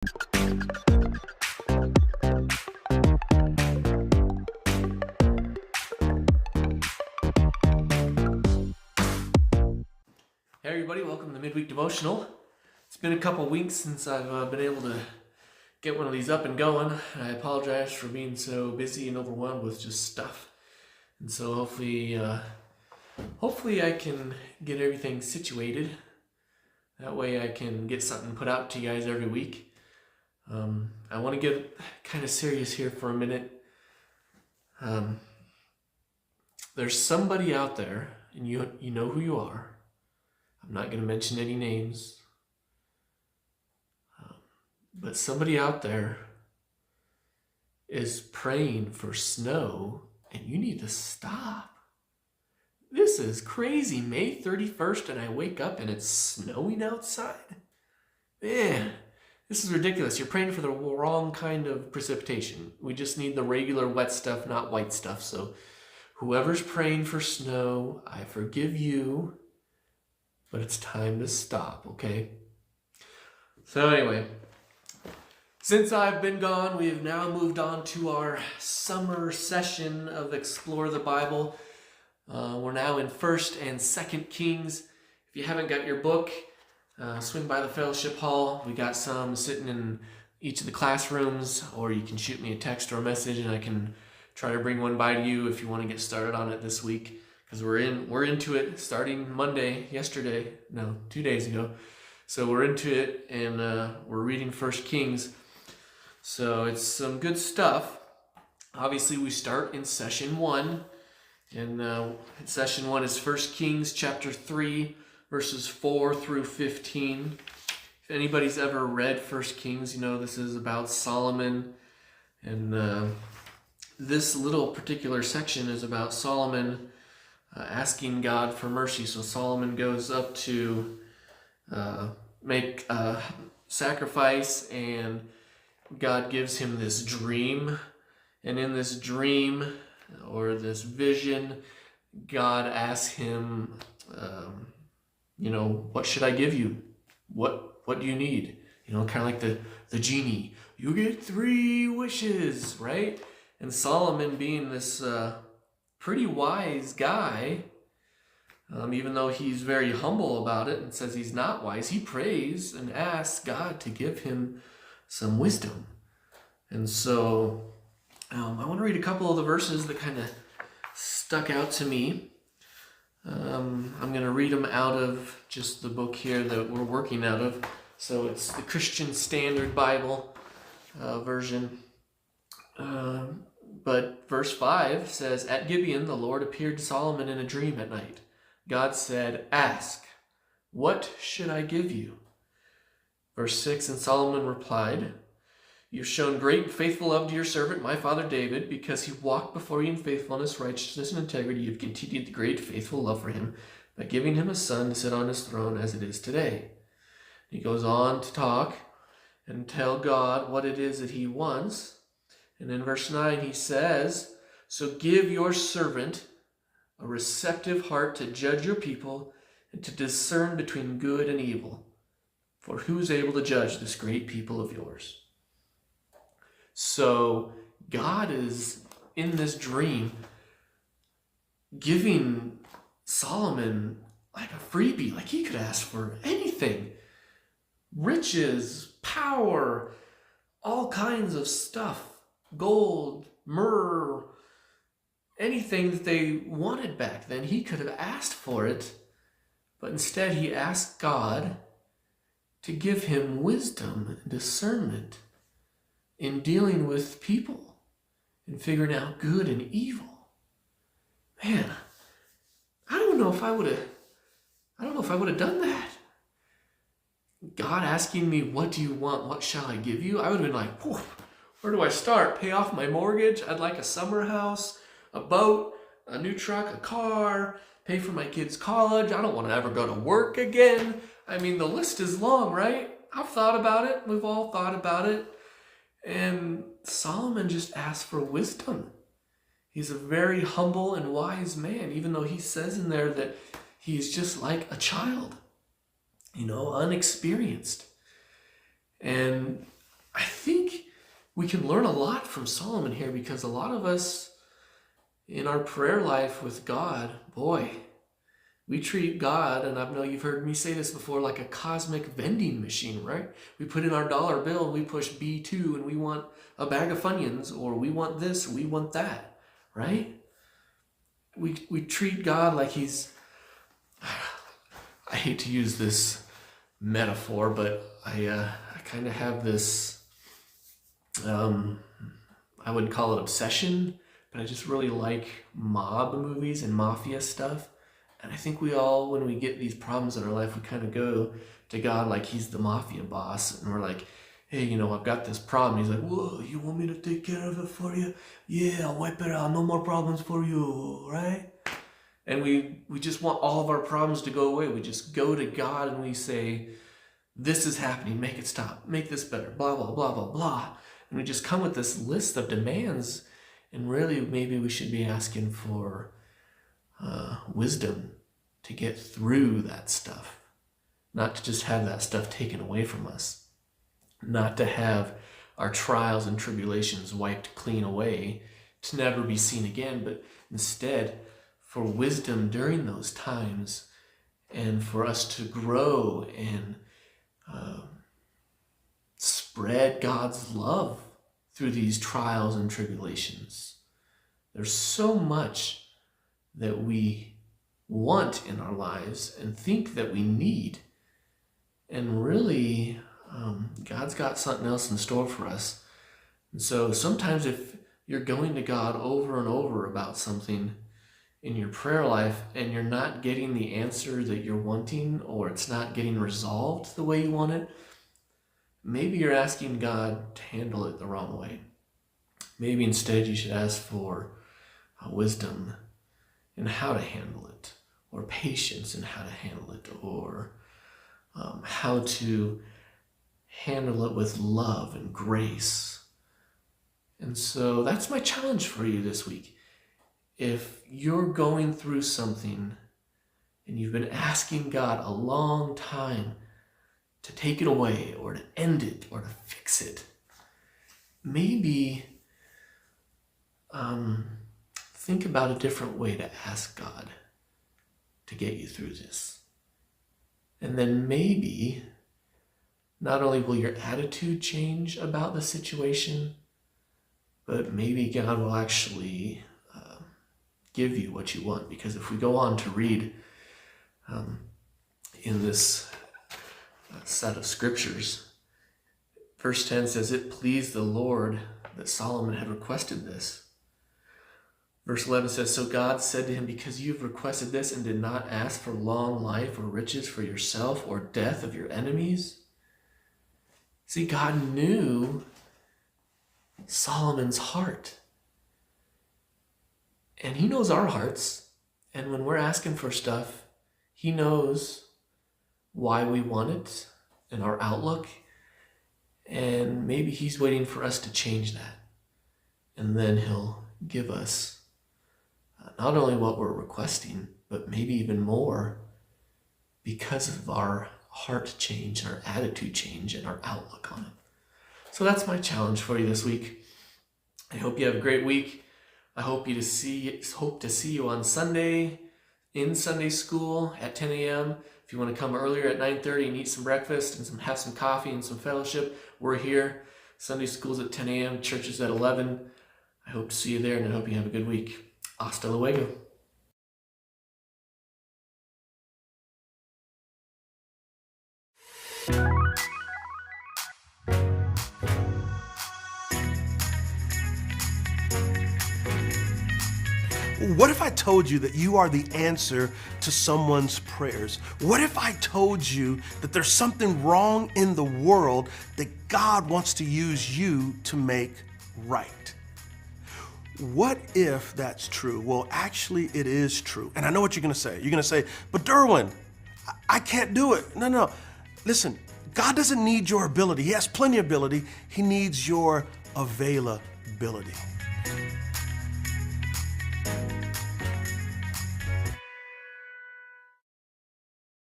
Hey everybody, welcome to the Midweek Devotional. It's been a couple weeks since I've been able to get one of these up and going. I apologize for being so busy and overwhelmed with just stuff. And so hopefully I can get everything situated. That way I can get something put out to you guys every week. I want to get kind of serious here for a minute. There's somebody out there, and you know who you are. I'm not going to mention any names, but somebody out there is praying for snow, and you need to stop. This is crazy. May 31st, and I wake up and it's snowing outside. Man, this is ridiculous. You're praying for the wrong kind of precipitation. We just need the regular wet stuff, not white stuff. So whoever's praying for snow, I forgive you. But it's time to stop, okay? So anyway, since I've been gone, we have now moved on to our summer session of Explore the Bible. We're now in 1st and 2nd Kings. If you haven't got your book, swing by the fellowship hall. We got some sitting in each of the classrooms, or you can shoot me a text or a message and I can try to bring one by to you if you want to get started on it this week. Because we're into it starting Monday, 2 days ago. So we're into it, and we're reading 1 Kings. So it's some good stuff. Obviously, we start in session 1. And session 1 is 1 Kings chapter 3, verses 4 through 15. If anybody's ever read 1 Kings, you know this is about Solomon. And this little particular section is about Solomon asking God for mercy. So Solomon goes up to make a sacrifice, and God gives him this dream. And in this dream, or this vision, God asks him, what should I give you? What do you need? Kind of like the genie. You get 3 wishes, right? And Solomon, being this pretty wise guy, even though he's very humble about it and says he's not wise, he prays and asks God to give him some wisdom. And so I want to read a couple of the verses that kind of stuck out to me. I'm going to read them out of just the book here that we're working out of. So it's the Christian Standard Bible version. But verse 5 says, "At Gibeon the Lord appeared to Solomon in a dream at night. God said, 'Ask, what should I give you?' Verse 6, and Solomon replied, 'You've shown great and faithful love to your servant, my father David, because he walked before you in faithfulness, righteousness, and integrity. You've continued the great faithful love for him by giving him a son to sit on his throne as it is today.'" He goes on to talk and tell God what it is that he wants. And in verse 9 he says, "So give your servant a receptive heart to judge your people and to discern between good and evil. For who is able to judge this great people of yours?" So God is, in this dream, giving Solomon like a freebie. Like he could ask for anything. Riches, power, all kinds of stuff. Gold, myrrh, anything that they wanted back then. He could have asked for it, but instead he asked God to give him wisdom and discernment in dealing with people and figuring out good and evil. Man, I don't know if I would have done that. God asking me, "What do you want? What shall I give you?" I would have been like, where do I start? Pay off my mortgage? I'd like a summer house, a boat, a new truck, a car, pay for my kids' college. I don't want to ever go to work again. I mean, the list is long, right? I've thought about it. We've all thought about it. And Solomon just asked for wisdom. He's a very humble and wise man, even though he says in there that he's just like a child, unexperienced. And we can learn a lot from Solomon here, because a lot of us in our prayer life with God, boy, we treat God, and I know you've heard me say this before, like a cosmic vending machine, right? We put in our dollar bill and we push B2 and we want a bag of Funyuns, or we want this, we want that, right? We treat God like he's, I hate to use this metaphor, but I kind of have this, I would call it obsession, but I just really like mob movies and mafia stuff. And I think we all, when we get these problems in our life, we kind of go to God like he's the mafia boss. And we're like, hey, I've got this problem. He's like, whoa, you want me to take care of it for you? Yeah, I'll wipe it out. No more problems for you, right? And we just want all of our problems to go away. We just go to God and we say, this is happening. Make it stop. Make this better. Blah, blah, blah, blah, blah. And we just come with this list of demands. And really, maybe we should be asking for wisdom to get through that stuff, not to just have that stuff taken away from us, not to have our trials and tribulations wiped clean away to never be seen again, but instead for wisdom during those times, and for us to grow and spread God's love through these trials and tribulations. There's so much that we want in our lives and think that we need. And really, God's got something else in store for us. And so sometimes if you're going to God over and over about something in your prayer life and you're not getting the answer that you're wanting, or it's not getting resolved the way you want it, maybe you're asking God to handle it the wrong way. Maybe instead you should ask for wisdom in how to handle it, or patience in how to handle it, or how to handle it with love and grace. And so that's my challenge for you this week. If you're going through something and you've been asking God a long time to take it away, or to end it, or to fix it, maybe think about a different way to ask God to get you through this. And then maybe not only will your attitude change about the situation, but maybe God will actually give you what you want. Because if we go on to read in this set of scriptures, verse 10 says, it pleased the Lord that Solomon had requested this. Verse 11 says, so God said to him, because you've requested this and did not ask for long life or riches for yourself or death of your enemies. See, God knew Solomon's heart. And he knows our hearts. And when we're asking for stuff, he knows why we want it and our outlook. And maybe he's waiting for us to change that. And then he'll give us not only what we're requesting, but maybe even more, because of our heart change, our attitude change, and our outlook on it. So that's my challenge for you this week. I hope you have a great week. I hope to see you on Sunday in Sunday school at 10 a.m. If you want to come earlier at 9:30 and eat some breakfast and have some coffee and some fellowship, we're here. Sunday school's at 10 a.m., church is at 11. I hope to see you there, and I hope you have a good week. Hasta luego. What if I told you that you are the answer to someone's prayers? What if I told you that there's something wrong in the world that God wants to use you to make right? What if that's true? Well, actually, it is true. And I know what you're going to say. You're going to say, but Derwin, I can't do it. No. Listen, God doesn't need your ability. He has plenty of ability. He needs your availability.